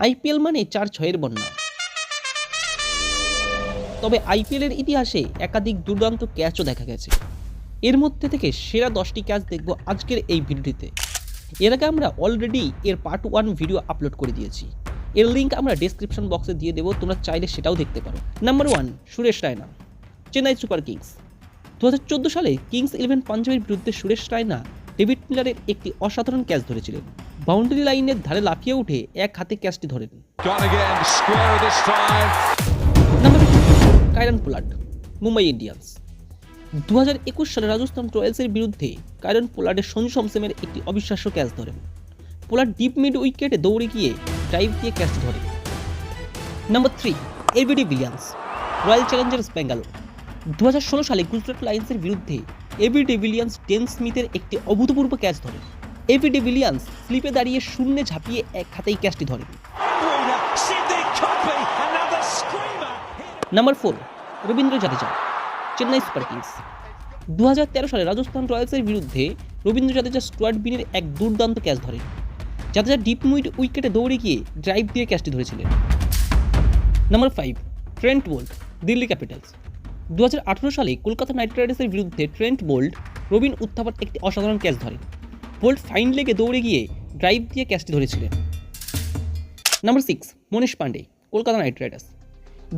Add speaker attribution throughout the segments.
Speaker 1: IPL মানে ৪-৬-এর বন্যা। তবে আইপিএলের ইতিহাসে একাধিক দুর্দান্ত ক্যাচও দেখা গেছে। এর মধ্যে থেকে সেরা ১০টি ক্যাচ দেখব আজকের এই ভিডিওটিতে। এর আগে আমরা অলরেডি এর পার্ট 1 ভিডিও আপলোড করে দিয়েছি। এর লিঙ্ক আমরা ডেসক্রিপশন বক্সে দিয়ে দেবো, তোমরা চাইলে সেটাও দেখতে পারো। Number 1, Suresh Raina, Chennai super kings. 2014 সালে কিংস 11 পাঞ্জাবের বিরুদ্ধে সুরেশ রায়না ডেভিড মিলারের একটি অসাধারণ ক্যাচ ধরেছিলেন। বাউন্ডারি লাইনের ধারে লাফিয়ে উঠে এক হাতে ক্যাচটি ধরেন। Number 2, Kieron Pollard, Mumbai Indians. 2021 সালে রাজস্থান রয়্যালসের বিরুদ্ধে কায়রন পোলার্ডের সঞ্জু স্যামসনের একটি অবিশ্বাস্য ক্যাচ ধরেন। পোলার্ড ডিপ মিড উইকেটে দৌড়ে গিয়ে ড্রাইভ দিয়ে ক্যাচটি ধরেন। Number 3, AB de Villiers, royal challengers Bangalore. 2016 সালে গুজরাট লায়ন্সের বিরুদ্ধে এবি ডিভিলিয়ার্স ডেন স্মিথের একটি অভূতপূর্ব ক্যাচ ধরেন। এবি ডিভিলিয়ার্স স্লিপে দাঁড়িয়ে শূন্যে ঝাঁপিয়ে এক হাতেই ক্যাচটি ধরেন। Number 4, Ravindra Jadeja, Chennai super kings. 2013 সালে রাজস্থান রয়্যালসের বিরুদ্ধে রবীন্দ্র জাদেজা স্টুয়ার্ট বিনের এক দুর্দান্ত ক্যাচ ধরেন। জাদেজা ডিপ মিড উইকেটে দৌড়ে গিয়ে ড্রাইভ দিয়ে ক্যাচটি ধরেছিলেন। Number 5, Trent Boult, Delhi Capitals. 2018 সালে কলকাতা নাইট রাইডার্সের বিরুদ্ধে ট্রেন্ট বোল্ট রবিন উত্থাপার একটি অসাধারণ ক্যাচ ধরেন। বোল্ট ফাইন লেগে দৌড়ে গিয়ে ড্রাইভ দিয়ে ক্যাচটি ধরেছিলেন। নাম্বার 6, মনীষ পান্ডে, কলকাতা নাইট রাইডার্স।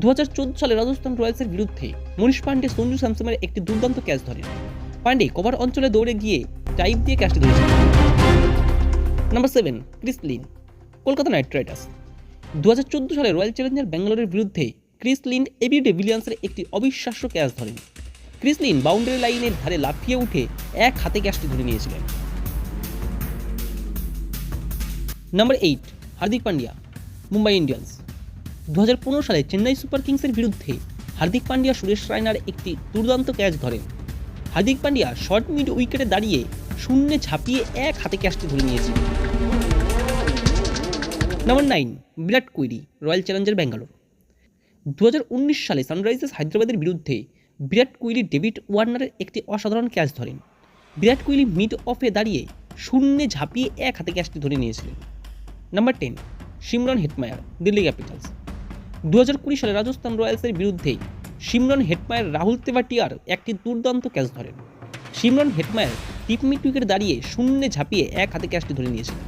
Speaker 1: 2014 সালে রাজস্থান রয়্যালসের বিরুদ্ধে মনীষ পান্ডে সঞ্জু স্যামসনের একটি দুর্দান্ত ক্যাচ ধরেন। পান্ডে কভার অঞ্চলে দৌড়ে গিয়ে ড্রাইভ দিয়ে ক্যাচটি ধরেছিলেন। Number 7, Chris Lynn, Kolkata night Riders. 2014 সালে রয়্যাল চ্যালেঞ্জার ব্যাঙ্গালোরের বিরুদ্ধে ক্রিস লিন এবি ডিভিলিয়ার্সের একটি অবিশ্বাস্য ক্যাচ ধরেন। ক্রিস লিন বাউন্ডারি লাইনের ধারে লাফিয়ে উঠে এক হাতে ক্যাচটি ধরে নিয়েছিলেন। Number 8, Hardik Pandya, Mumbai Indians. 2015 সালে চেন্নাই সুপার কিংসের বিরুদ্ধে হার্দিক পান্ডিয়া সুরেশ রায়নার একটি দুর্দান্ত ক্যাচ ধরেন। হার্দিক পান্ডিয়া শর্ট মিড উইকেটে দাঁড়িয়ে শূন্যে ঝাঁপিয়ে এক হাতে ক্যাচটি ধরে নিয়েছিলেন। Number 9, Virat Kohli, royal Challenger Bangalore. 2019 সালে সানরাইজার্স হায়দ্রাবাদের বিরুদ্ধে বিরাট কোহলি ডেভিড ওয়ার্নারের একটি অসাধারণ ক্যাচ ধরেন। বিরাট কোহলি মিড অফে দাঁড়িয়ে শূন্যে ঝাঁপিয়ে এক হাতে ক্যাচটি ধরে নিয়েছিলেন। Number 10, Shimron Hetmyer, Delhi Capitals. 2020 সালে রাজস্থান রয়্যালসের বিরুদ্ধে শিমরন হেটমায়ার রাহুল তেভাটিয়ার একটি দুর্দান্ত ক্যাচ ধরেন। শিমরন হেটমায়ার ডিপ মিড উইকেটে দাঁড়িয়ে শূন্যে ঝাঁপিয়ে এক হাতে ক্যাচটি ধরে নিয়েছিলেন।